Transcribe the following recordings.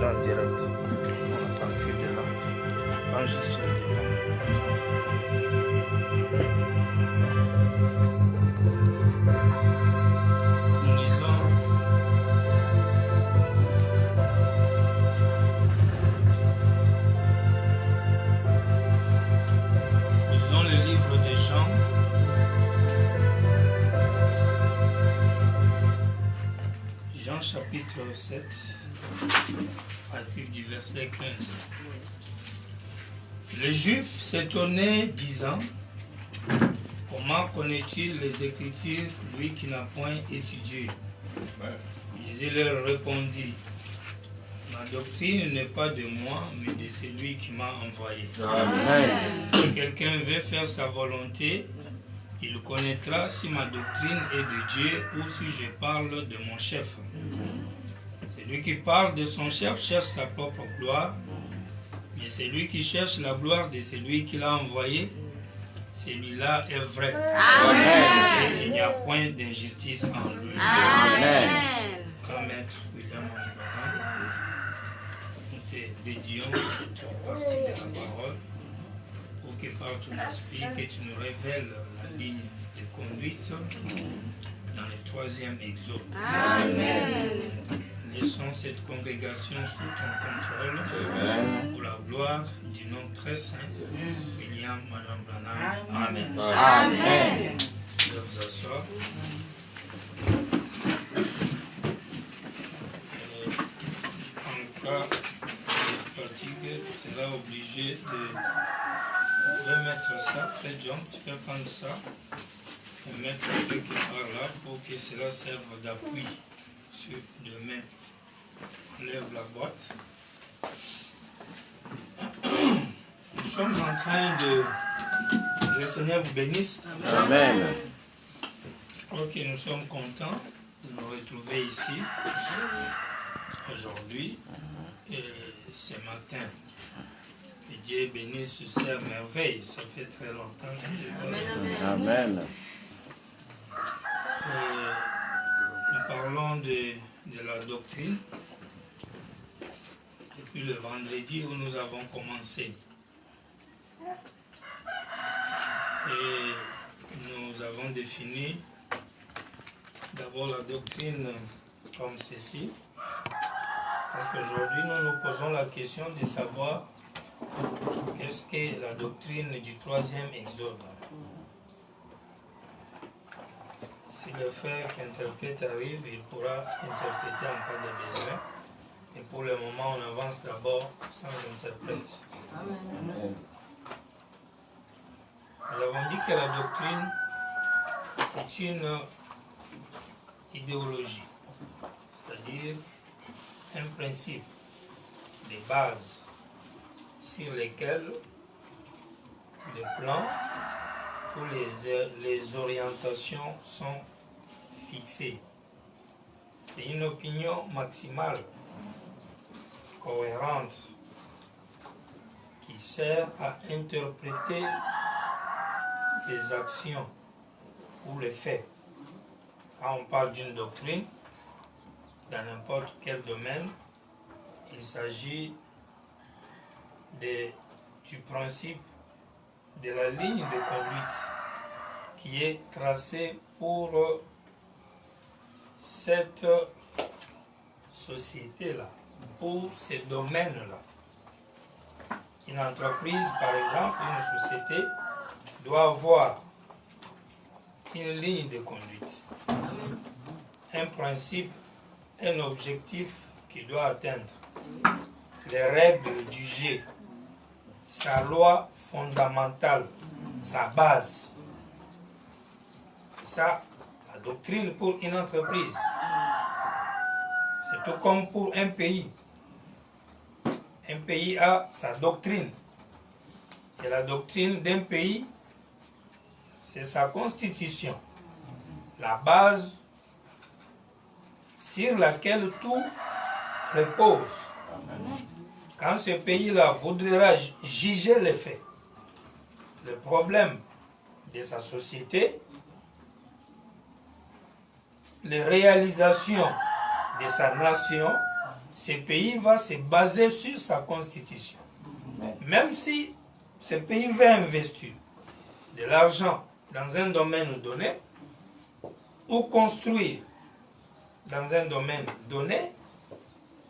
déjà en direct. À partir de là, on juste le devant. Nous lisons le livre de Jean. Jean chapitre 7, à partir du verset 15. Le juif s'étonnait, disant: comment connaît-il les Écritures, lui qui n'a point étudié? Jésus leur répondit: ma doctrine n'est pas de moi, mais de celui qui m'a envoyé. Amen. Si quelqu'un veut faire sa volonté, il connaîtra si ma doctrine est de Dieu ou si je parle de mon chef. Celui qui parle de son chef cherche sa propre gloire, mais celui qui cherche la gloire de celui qui l'a envoyé, celui-là est vrai. Amen. Et il n'y a point d'injustice en lui. Amen. Grand maître William Abraham, nous te dédions cette partie de la parole pour que par ton esprit, que tu nous révèles la ligne de conduite dans le 3e exode. Amen. Laissons cette congrégation sous ton contrôle. Amen. Pour la gloire du nom très saint, William Madame Branham. Amen. Amen. Je vais vous asseoir. En cas de fatigue, tu seras obligé de remettre ça. Fred John, tu peux prendre ça et mettre quelque part là pour que cela serve d'appui sur demain. Lève la boîte. Nous sommes en train de... Le Seigneur vous bénisse. Amen. Ok, nous sommes contents de nous retrouver ici aujourd'hui et ce matin. Que Dieu bénisse ces merveilles. Ça fait très longtemps que je vois. Amen. Nous parlons de la doctrine depuis le vendredi où nous avons commencé. Et nous avons défini d'abord la doctrine comme ceci. Parce qu'aujourd'hui, nous nous posons la question de savoir qu'est-ce qu'est la doctrine du 3e exode. Si le frère qui interprète arrive, il pourra interpréter en cas de besoin. Et pour le moment, on avance d'abord sans interprète. Amen. Nous avons dit que la doctrine est une idéologie, c'est-à-dire un principe, des bases sur lesquelles les plans ou les orientations sont fixées. C'est une opinion maximale, cohérente, qui sert à interpréter les actions ou les faits. Quand on parle d'une doctrine, dans n'importe quel domaine, il s'agit du principe de la ligne de conduite qui est tracée pour cette société-là, pour ces domaines-là. Une entreprise, par exemple, une société, doit avoir une ligne de conduite, un principe, un objectif qu'il doit atteindre, les règles du jeu, sa loi fondamentale, sa base. Ça, la doctrine pour une entreprise. C'est tout comme pour un pays. Un pays a sa doctrine. Et la doctrine d'un pays, c'est sa constitution. La base sur laquelle tout repose. Quand ce pays-là voudra juger les faits, le problème de sa société, les réalisations de sa nation, ce pays va se baser sur sa constitution. Même si ce pays veut investir de l'argent dans un domaine donné ou construire dans un domaine donné,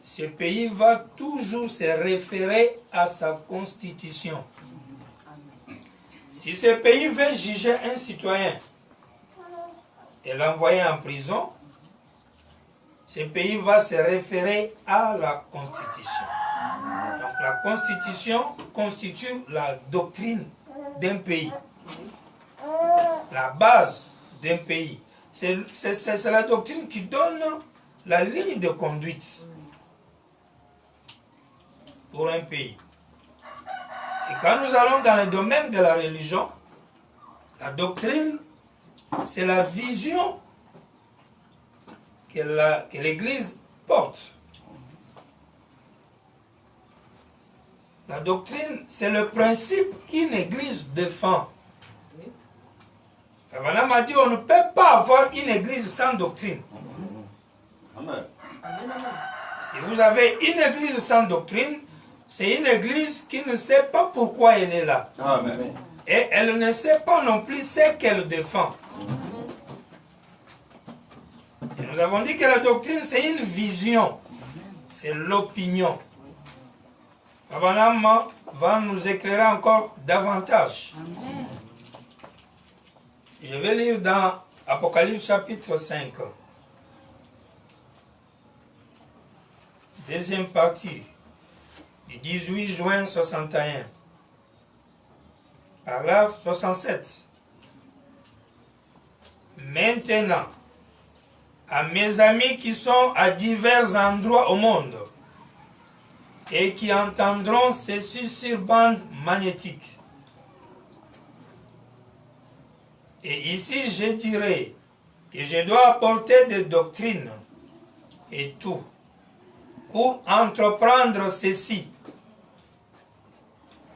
ce pays va toujours se référer à sa constitution. Si ce pays veut juger un citoyen et l'envoyer en prison, ce pays va se référer à la Constitution. Donc la Constitution constitue la doctrine d'un pays, la base d'un pays. C'est la doctrine qui donne la ligne de conduite pour un pays. Et quand nous allons dans le domaine de la religion, la doctrine, c'est la vision que l'Église porte. La doctrine, c'est le principe qu'une Église défend. Madame a dit, on ne peut pas avoir une Église sans doctrine. Amen. Si vous avez une Église sans doctrine, c'est une Église qui ne sait pas pourquoi elle est là. Amen. Et elle ne sait pas non plus ce qu'elle défend. Et nous avons dit que la doctrine, c'est une vision. C'est l'opinion. Abraham va nous éclairer encore davantage. Amen. Je vais lire dans Apocalypse chapitre 5. Deuxième partie, du 18 juin 61. Paragraphe 67. Maintenant, à mes amis qui sont à divers endroits au monde et qui entendront ceci sur bande magnétique. Et ici, je dirais que je dois apporter des doctrines et tout pour entreprendre ceci.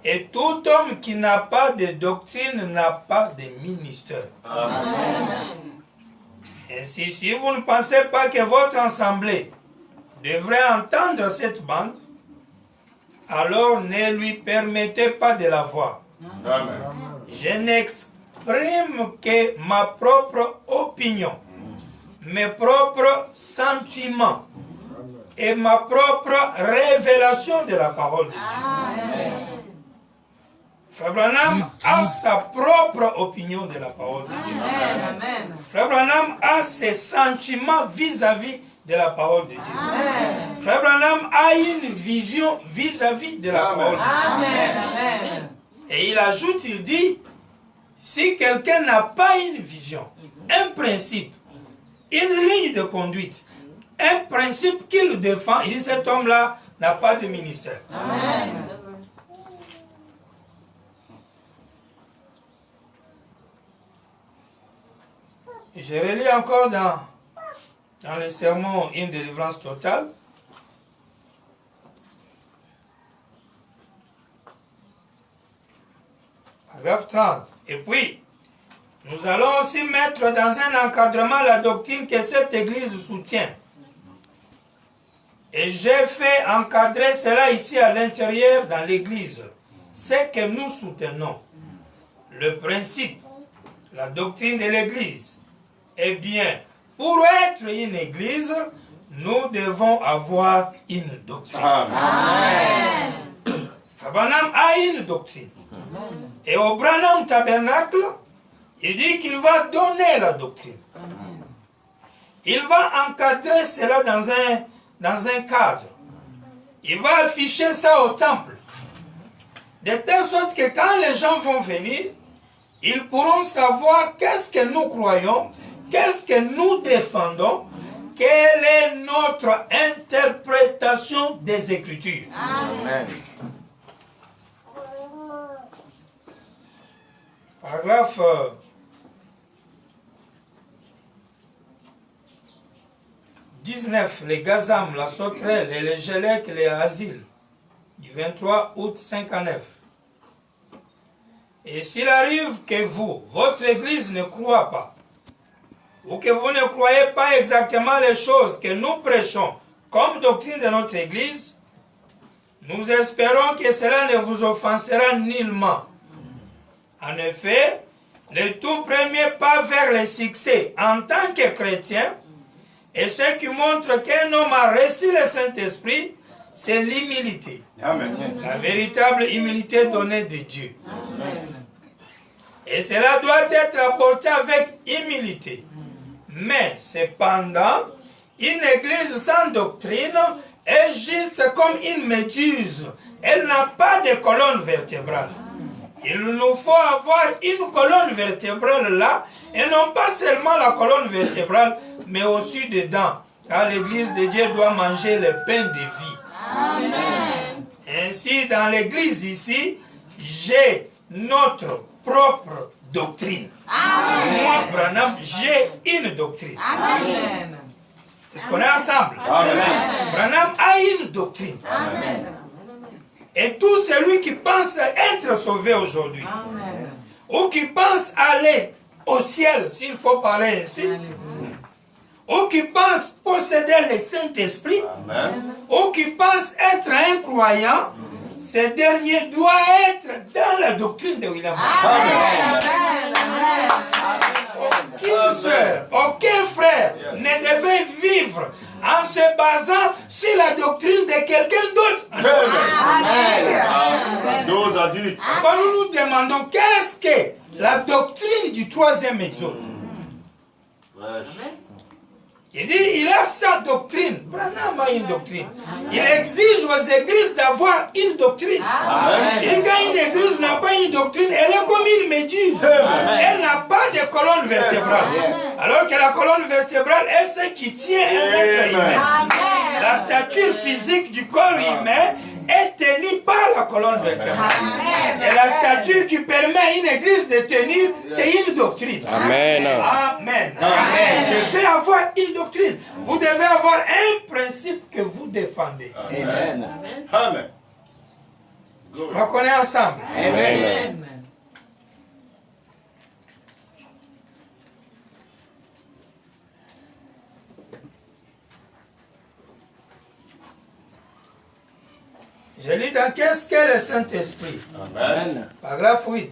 Et tout homme qui n'a pas de doctrine n'a pas de ministère. Amen. Ainsi, si vous ne pensez pas que votre assemblée devrait entendre cette bande, alors ne lui permettez pas de la voir. Amen. Je n'exprime que ma propre opinion, mes propres sentiments et ma propre révélation de la parole de Dieu. Amen. Frère Branham a sa propre opinion de la parole de Dieu. Amen. Frère Branham a ses sentiments vis-à-vis de la parole de Dieu. Amen. Frère Branham a une vision vis-à-vis de la parole de Dieu. Amen. Et il ajoute, il dit, si quelqu'un n'a pas une vision, un principe, une ligne de conduite, un principe qu'il défend, il dit, cet homme-là n'a pas de ministère. Amen. Je relis encore dans le sermon Une délivrance totale. Paragraphe 30. Et puis, nous allons aussi mettre dans un encadrement la doctrine que cette Église soutient. Et j'ai fait encadrer cela ici à l'intérieur dans l'Église. C'est que nous soutenons. Le principe, la doctrine de l'Église. Eh bien, pour être une Église, nous devons avoir une doctrine. Amen. Branham a une doctrine. Et au Branham Tabernacle, il dit qu'il va donner la doctrine. Il va encadrer cela dans un cadre. Il va afficher ça au temple. De telle sorte que quand les gens vont venir, ils pourront savoir qu'est-ce que nous croyons, qu'est-ce que nous défendons, quelle est notre interprétation des Écritures. Amen. Paragraphe 19, les gazam, la sauterelle, et les gélèques, les asiles, du 23 août 59. Et s'il arrive que vous, votre Église ne croit pas, ou que vous ne croyez pas exactement les choses que nous prêchons comme doctrine de notre Église, nous espérons que cela ne vous offensera nullement. En effet, le tout premier pas vers le succès en tant que chrétien, et ce qui montre qu'un homme a reçu le Saint-Esprit, c'est l'humilité. La véritable humilité donnée de Dieu. Et cela doit être apporté avec humilité. Mais cependant, une église sans doctrine est juste comme une méduse. Elle n'a pas de colonne vertébrale. Il nous faut avoir une colonne vertébrale là, et non pas seulement la colonne vertébrale, mais aussi dedans. Car l'église de Dieu doit manger le pain de vie. Amen. Ainsi, dans l'église ici, j'ai notre propre doctrine. Amen. Moi, Branham, j'ai une doctrine. Amen. Est-ce qu'on est ensemble? Amen. Branham a une doctrine. Amen. Et tout celui qui pense être sauvé aujourd'hui, ou qui pense aller au ciel, s'il faut parler ainsi, ou qui pense posséder le Saint-Esprit, ou qui pense être un croyant, ce dernier doit être dans la doctrine de William Branham. Aucune sœur, aucun frère ne devait vivre en se basant sur la doctrine de quelqu'un d'autre. Nos adultes. Quand nous nous demandons qu'est-ce que la doctrine du troisième exode. Il dit, il a sa doctrine. Branham a une doctrine. Il exige aux églises d'avoir une doctrine. Et quand une église n'a pas une doctrine, elle est comme une méduse. Elle n'a pas de colonne vertébrale. Alors que la colonne vertébrale est ce qui tient un être humain. La stature physique du corps humain est tenue par la colonne vertébrale. Et la stature qui permet à une église de tenir, c'est une doctrine. Amen. Amen. Amen. Vous devez avoir une doctrine. Vous devez avoir un principe que vous défendez. Amen. Amen. On connaît ensemble. Amen. Je lis dans qu'est-ce qu'est le Saint-Esprit. Amen. Paragraphe 8.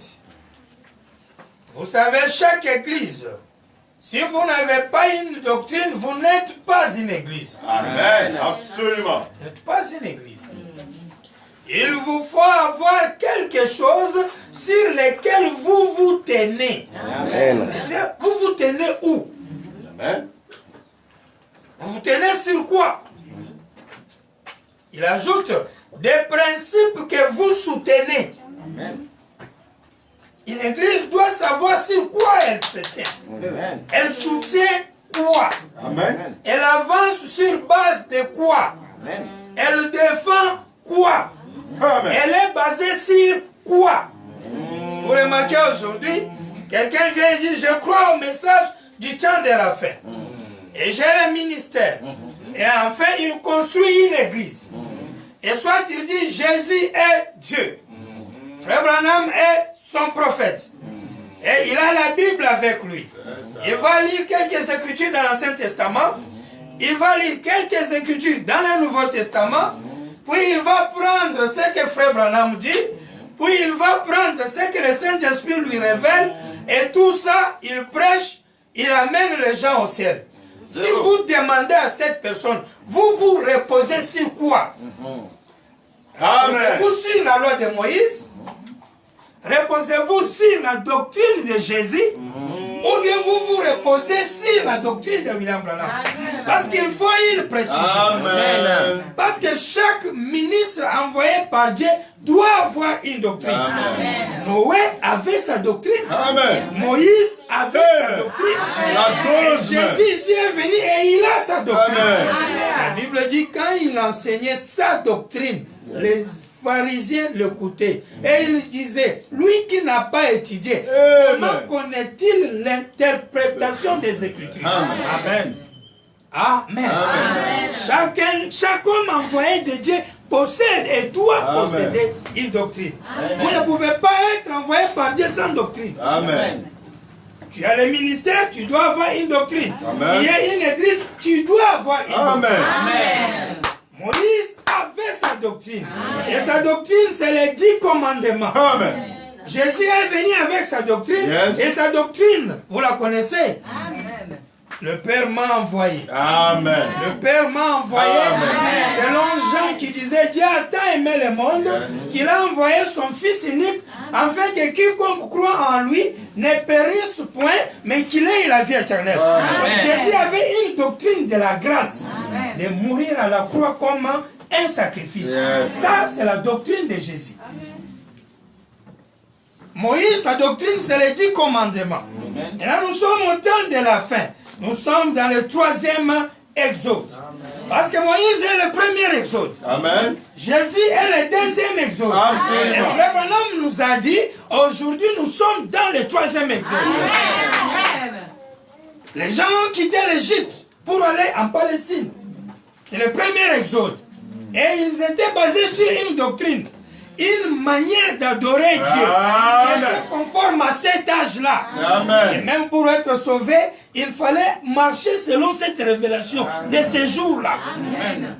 Vous savez, chaque église, si vous n'avez pas une doctrine, vous n'êtes pas une église. Amen. Absolument. Vous n'êtes pas une église. Il vous faut avoir quelque chose sur lequel vous vous tenez. Amen. Vous vous tenez où? Amen. Vous vous tenez sur quoi? Il ajoute des principes que vous soutenez. Amen. Une église doit savoir sur quoi elle se tient. Amen. Elle soutient quoi? Amen. Elle avance sur base de quoi? Amen. Elle défend quoi? Amen. Elle est basée sur quoi? Vous remarquez aujourd'hui, quelqu'un vient et dit, je crois au message du temps de la fin. Et j'ai le ministère. Et enfin, il construit une église. Et soit il dit, Jésus est Dieu. Frère Branham est son prophète. Et il a la Bible avec lui. Il va lire quelques écritures dans l'Ancien Testament. Il va lire quelques écritures dans le Nouveau Testament. Puis il va prendre ce que Frère Branham dit. Puis il va prendre ce que le Saint-Esprit lui révèle. Et tout ça, il prêche, il amène les gens au ciel. Si vous demandez à cette personne, vous vous reposez sur quoi? Reposez-vous sur la loi de Moïse? Reposez-vous sur la doctrine de Jésus? Ou bien vous vous reposez sur la doctrine de William Branham? Parce qu'il faut une précision. Amen. Parce que chaque ministre envoyé par Dieu doit avoir une doctrine. Amen. Noé avait sa doctrine. Amen. Moïse avait sa doctrine. La dose. Jésus ici est venu et il a sa doctrine. Amen. La Bible dit quand il enseignait sa doctrine, les pharisiens l'écoutaient. Et il disait, lui qui n'a pas étudié, comment connaît-il l'interprétation des Écritures? Amen. Amen. Amen. Chaque homme envoyé de Dieu possède et doit posséder une doctrine. Vous ne pouvez pas être envoyé par Dieu sans doctrine. Amen. Tu as le ministère, tu dois avoir une doctrine. Amen. Tu es une église, tu dois avoir une Amen. doctrine. Amen. Moïse avait sa doctrine. Et sa doctrine, c'est les 10 commandements. Amen. Jésus est venu avec sa doctrine. Yes. Et sa doctrine, vous la connaissez. Amen. Le Père m'a envoyé. Amen. Le Père m'a envoyé. Amen. Selon Jean qui disait, Dieu a tant aimé le monde qu'il a envoyé son Fils unique afin que quiconque croit en lui ne périsse point, mais qu'il ait la vie éternelle. Jésus avait une doctrine de la grâce, de mourir à la croix comme un sacrifice. Ça, c'est la doctrine de Jésus. Moïse, sa doctrine, c'est les 10 commandements. Et là, nous sommes au temps de la fin. Nous sommes dans le 3e exode. Parce que Moïse est le premier exode. Amen. Jésus est le 2e exode. Absolument. Et Frère Branham nous a dit, aujourd'hui nous sommes dans le 3e exode. Les gens ont quitté l'Égypte pour aller en Palestine. C'est le premier exode. Et ils étaient basés sur une doctrine, une manière d'adorer Dieu, qui était conforme à cet âge-là. Et même pour être sauvé, il fallait marcher selon cette révélation de ces jours-là.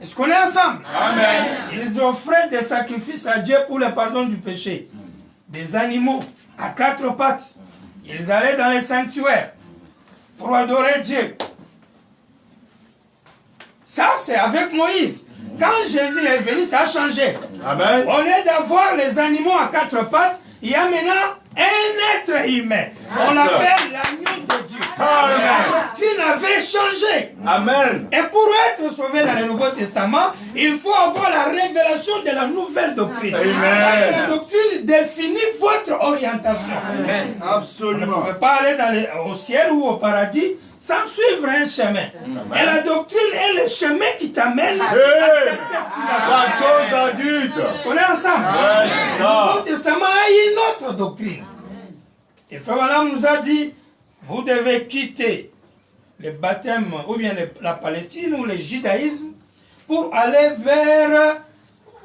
Est-ce qu'on est ensemble? Amen. Ils offraient des sacrifices à Dieu pour le pardon du péché. Des animaux à 4 pattes. Ils allaient dans les sanctuaires pour adorer Dieu. Ça, c'est avec Moïse. Quand Jésus est venu, ça a changé. Amen. Au lieu d'avoir les animaux à 4 pattes, il y a maintenant un être humain. On l'appelle l'agneau de Dieu. Amen. La doctrine avait changé. Amen. Et pour être sauvé dans le Nouveau Testament, il faut avoir la révélation de la nouvelle doctrine. Amen. Parce que la doctrine définit votre orientation. Amen. Vous ne Absolument. pouvez pas aller au ciel ou au paradis sans suivre un chemin. Et la doctrine est le chemin qui t'amène à ta destination. La cause adulte. On est ensemble. Ouais, Le Nouveau Testament a une autre doctrine. Et Frère Branham nous a dit, vous devez quitter le baptême ou bien la Palestine ou le judaïsme pour aller vers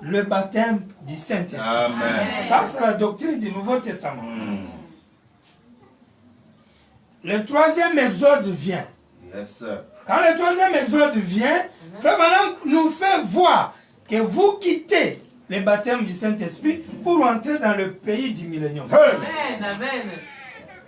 le baptême du Saint-Esprit. Amen. Ça, c'est la doctrine du Nouveau Testament. Le 3e exode vient. Yes, sir. Quand le 3e exode vient, Frère Branham nous fait voir que vous quittez le baptême du Saint-Esprit pour entrer dans le pays du millénium. Amen. Amen.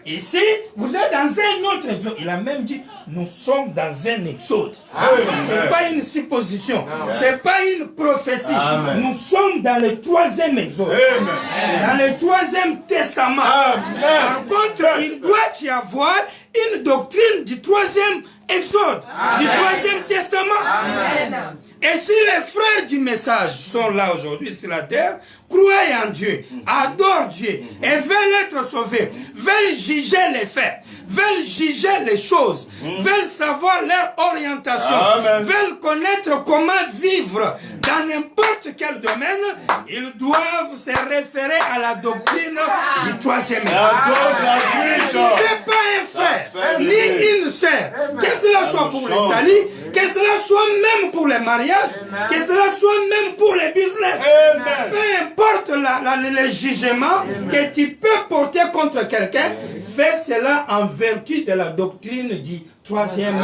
Ici, vous êtes dans un autre exode. Il a même dit, nous sommes dans un exode. Ce n'est pas une supposition. Ce n'est pas une prophétie. Amen. Nous sommes dans le 3e exode. Amen. Dans le 3e testament. Par contre, il doit y avoir une doctrine du 3e exode, du 3e testament. Amen. Et si les frères du message sont là aujourd'hui sur la terre, croient en Dieu, adorent Dieu et veulent être sauvés, veulent juger les faits, veulent juger les choses, veulent savoir leur orientation, veulent connaître comment vivre dans n'importe quel domaine, ils doivent se référer à la doctrine du 3e exode. Je ne pas un frère, ni une sœur, que cela soit pour les salis, que cela soit même pour les mariages, que cela soit même pour les business. Peu importe le jugement que tu peux porter contre quelqu'un, fais cela en vertu de la doctrine du 3e.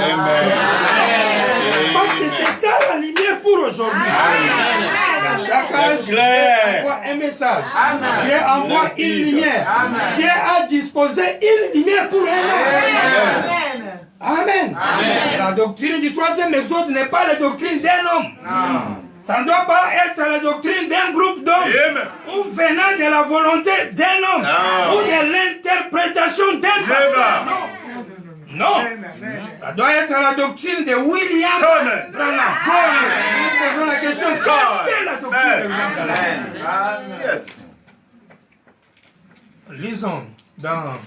Parce que c'est ça la lumière pour aujourd'hui. Dans chaque âge, Dieu envoie un message. Dieu envoie une lumière. Dieu a disposé une lumière pour un homme. Amen. La doctrine du 3e exode n'est pas la doctrine d'un homme. Ça ne doit pas être la doctrine d'un groupe d'hommes ou venant de la volonté d'un homme ou de l'interprétation d'un pasteur. Non. Ça doit être la doctrine de William Branham. Nous posons la question, qu'est-ce que la doctrine de William Branham? Lisons dans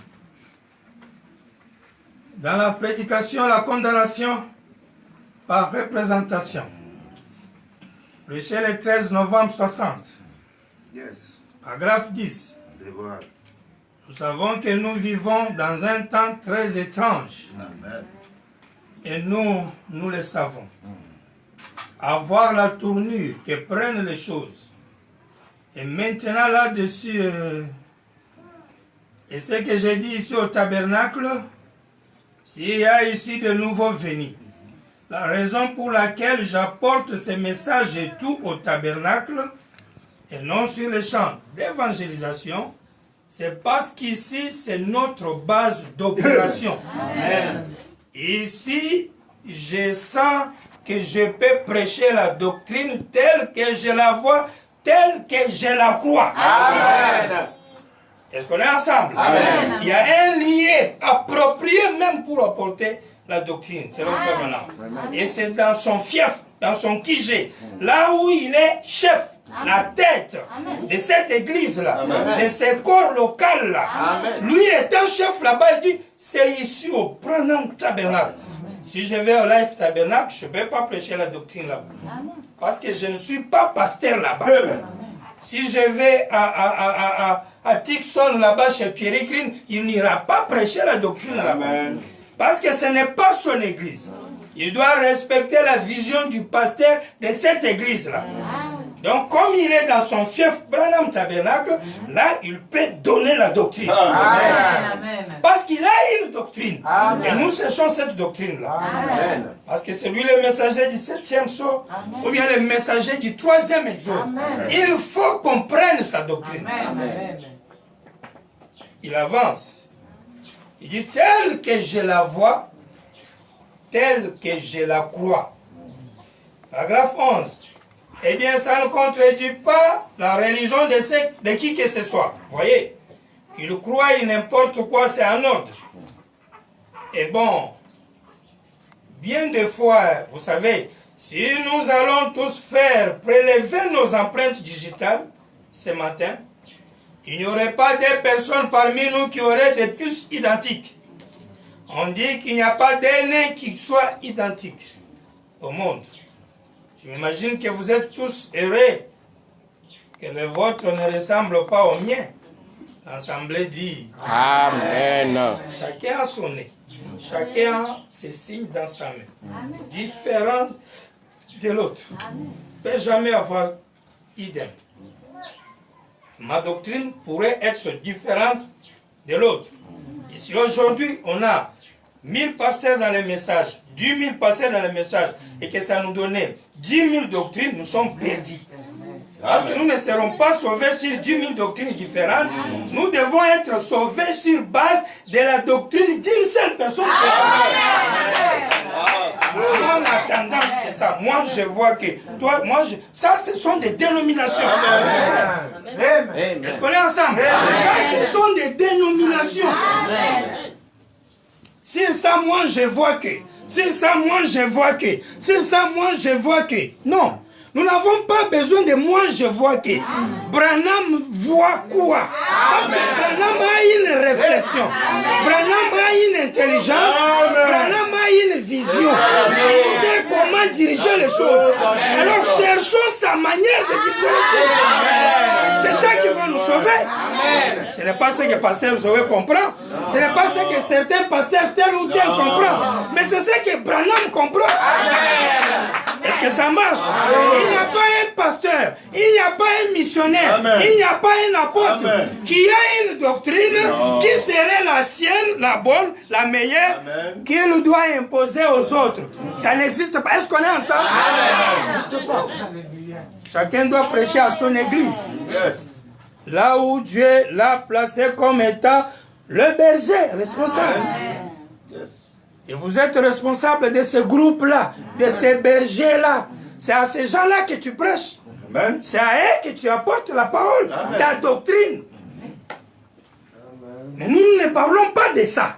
la prédication, la condamnation par représentation. Prêché le 13 novembre 60. Paragraphe 10. Nous savons que nous vivons dans un temps très étrange. Et nous le savons. Avoir la tournure que prennent les choses. Et maintenant là-dessus, et ce que j'ai dit ici au tabernacle, S'il y a ici de nouveaux venus, la raison pour laquelle j'apporte ces messages et tout au tabernacle, et non sur les champs d'évangélisation, c'est parce qu'ici, c'est notre base d'opération. Ici, je sens que je peux prêcher la doctrine telle que je la vois, telle que je la crois. Amen. Est-ce qu'on est ensemble? Amen. Il y a un lien approprié même pour apporter la doctrine, selon Frère Branham. Et c'est dans son fief, dans son QG, là où il est chef, la tête de cette église-là, de ce corps local-là. Lui étant chef là-bas, il dit, c'est ici au Branham Tabernacle. Si je vais au Life Tabernacle, je ne peux pas prêcher la doctrine là-bas. Parce que je ne suis pas pasteur là-bas. Si je vais à Tixon là-bas chez Pierre Green, il n'ira pas prêcher la doctrine là-bas. Parce que ce n'est pas son église. Il doit respecter la vision du pasteur de cette église-là. Donc, comme il est dans son fief Branham Tabernacle, là, il peut donner la doctrine. Amen. Parce qu'il a une doctrine. Et nous cherchons cette doctrine-là. Parce que c'est lui le messager du 7e sceau, ou bien le messager du 3e exode. Il faut qu'on prenne sa doctrine. Il avance. Il dit, tel que je la vois, tel que je la crois. Paragraphe 11. Eh bien, ça ne contredit pas la religion de qui que ce soit. Vous voyez, qu'il croit n'importe quoi, c'est en ordre. Et bon, bien des fois, vous savez, si nous allons tous faire prélever nos empreintes digitales ce matin, il n'y aurait pas des personnes parmi nous qui auraient des puces identiques. On dit qu'il n'y a pas d'ADN qui soit identique au monde. Je m'imagine que vous êtes tous heureux que le vôtre ne ressemble pas au mien. L'Assemblée dit Amen. Chacun a son nez. Chacun a ses signes dans sa main. Différent de l'autre. Ne peut jamais avoir idem. Ma doctrine pourrait être différente de l'autre. Et si aujourd'hui on a 1000 pasteurs dans les messages, 10 000 pasteurs dans les messages, et que ça nous donnait 10 000 doctrines, nous sommes perdus. Parce que nous ne serons pas sauvés sur 10 000 doctrines différentes. Nous devons être sauvés sur base de la doctrine d'une seule personne. Moi, ma tendance, c'est ça. Moi, je vois que... ça, ce sont des dénominations. Est-ce qu'on est ensemble? Ça, ce sont des dénominations. Sur ça, moi, je vois que... Sur ça, moi, je vois que... Sur ça, moi, je vois que... Non. Nous n'avons pas besoin de moi, je vois que. Branham voit quoi? Parce que Branham a une réflexion. Branham a une intelligence. Branham a une vision. Il sait comment diriger les choses. Alors cherchons sa manière de diriger les choses. C'est ça qui va nous sauver. Ce n'est pas ce que pasteur Zoé comprend. Ce n'est pas ce que certains pasteurs tel ou tel comprend. Mais c'est ce que Branham comprend. Est-ce que ça marche? Il n'y a pas un pasteur, il n'y a pas un missionnaire, il n'y a pas un apôtre qui a une doctrine qui serait la sienne, la bonne, la meilleure, qu'il doit imposer aux autres. Ça n'existe pas. Est-ce qu'on est ensemble? Ça n'existe pas. Chacun doit prêcher à son église. Là où Dieu l'a placé comme étant le berger responsable. Et vous êtes responsable de ce groupe-là, de ces bergers-là. C'est à ces gens-là que tu prêches. C'est à eux que tu apportes la parole, ta doctrine. Mais nous ne parlons pas de ça.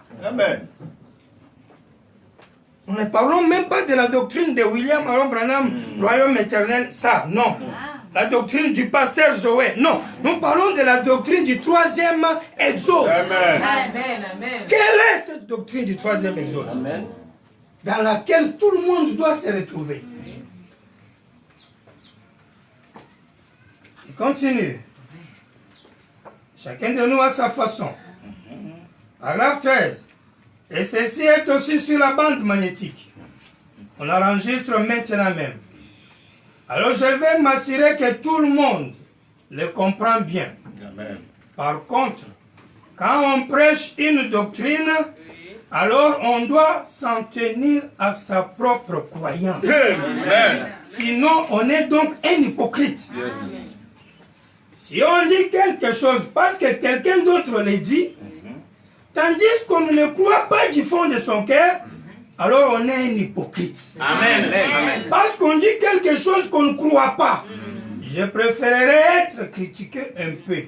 Nous ne parlons même pas de la doctrine de William Aaron Branham, royaume éternel. Ça, non. La doctrine du pasteur Zoé. Non, nous parlons de la doctrine du 3e exode. Quelle est cette doctrine du 3e exode? Dans laquelle tout le monde doit se retrouver. Il continue. Chacun de nous a sa façon. Paragraphe 13. Et ceci est aussi sur la bande magnétique. On enregistre maintenant même. Alors je vais m'assurer que tout le monde le comprend bien. Par contre, quand on prêche une doctrine Alors on doit s'en tenir à sa propre croyance. Amen. Sinon on est donc un hypocrite. Yes. Si on dit quelque chose parce que quelqu'un d'autre le dit, tandis qu'on ne le croit pas du fond de son cœur, alors on est un hypocrite. Amen. Amen. Parce qu'on dit quelque chose qu'on ne croit pas. Je préférerais être critiqué un peu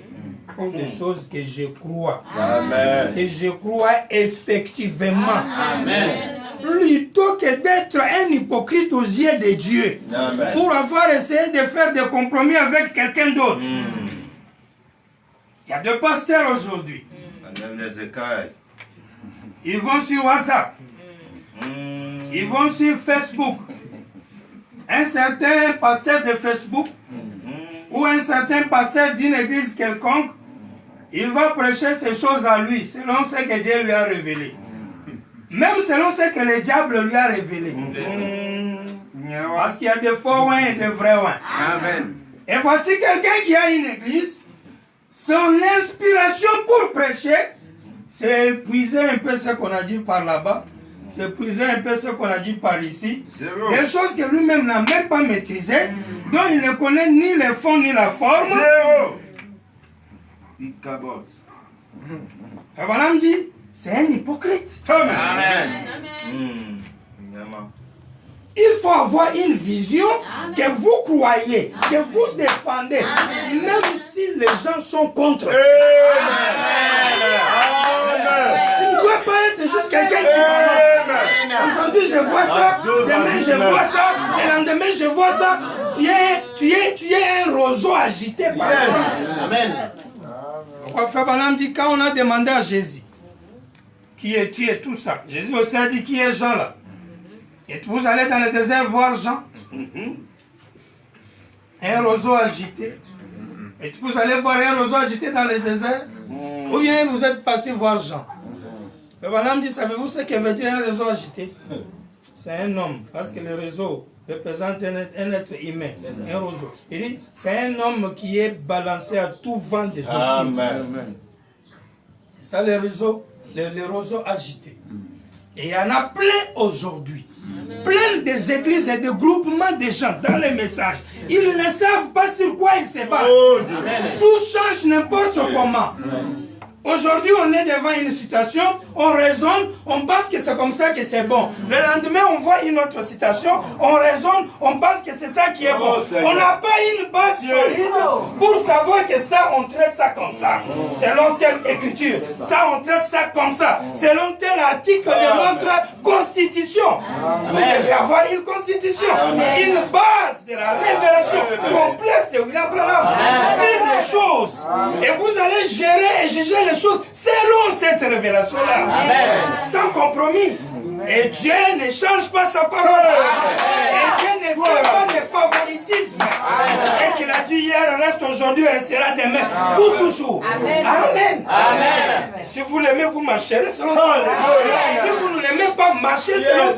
pour des choses que je crois. Amen. Que je crois effectivement. Amen. Plutôt que d'être un hypocrite aux yeux de Dieu. Amen. Pour avoir essayé de faire des compromis avec quelqu'un d'autre. Il y a deux pasteurs aujourd'hui. Amen les écailles. Ils vont sur WhatsApp. Ils vont sur Facebook. Un certain pasteur de Facebook ou un certain pasteur d'une église quelconque, il va prêcher ces choses à lui, selon ce que Dieu lui a révélé. Même selon ce que le diable lui a révélé. Parce qu'il y a des faux oins et des vrais oins. Amen. Et voici quelqu'un qui a une église. Son inspiration pour prêcher, c'est épuiser un peu ce qu'on a dit par là-bas. C'est épuiser un peu ce qu'on a dit par ici. Zéro. Des choses que lui-même n'a même pas maîtrisées, dont il ne connaît ni le fond ni la forme. Zéro. Il cabote. Abraham dit, c'est un hypocrite. Amen. Il faut avoir une vision que vous croyez, que vous défendez, même si les gens sont contre ça. Tu ne dois pas être juste quelqu'un qui... Aujourd'hui je vois ça, demain je vois ça, et le lendemain je vois ça. Tu es un roseau agité par ça. Amen. Pourquoi Frère Branham dit, quand on a demandé à Jésus, qui es-tu et tout ça, Jésus aussi a dit, qui est Jean là? Et vous allez dans le désert voir Jean, un roseau agité. Et vous allez voir un roseau agité dans le désert. Ou bien vous êtes parti voir Jean. Le bonhomme dit, savez-vous ce que veut dire un roseau agité? C'est un homme, parce que le réseau représente un être humain, un roseau. Il dit, c'est un homme qui est balancé à tout vent de doctrine. Amen. C'est ça le réseau, le roseau agité. Et il y en a plein aujourd'hui. Plein des églises et des groupements de gens dans les messages. Ils ne savent pas sur quoi ils se battent. Oh, Dieu. Tout change n'importe comment. Aujourd'hui, on est devant une situation, on raisonne, on pense que c'est comme ça que c'est bon. Le lendemain, on voit une autre situation, on raisonne, on pense que c'est ça qui est bon. On n'a pas une base solide pour savoir que ça, on traite ça comme ça. Selon telle écriture, ça, on traite ça comme ça. Selon tel article de notre constitution. Vous devez avoir une constitution, une base de la révélation complète de William Branham sur les choses. Et vous allez gérer et juger les choses selon cette révélation-là, sans compromis. Et Dieu ne change pas sa parole. Et Dieu ne fait pas de favoritisme. Ce qu'il a dit hier reste aujourd'hui et restera demain pour toujours. Amen. Et si vous l'aimez, vous marcherez selon ça. Si vous ne l'aimez pas, marchez selon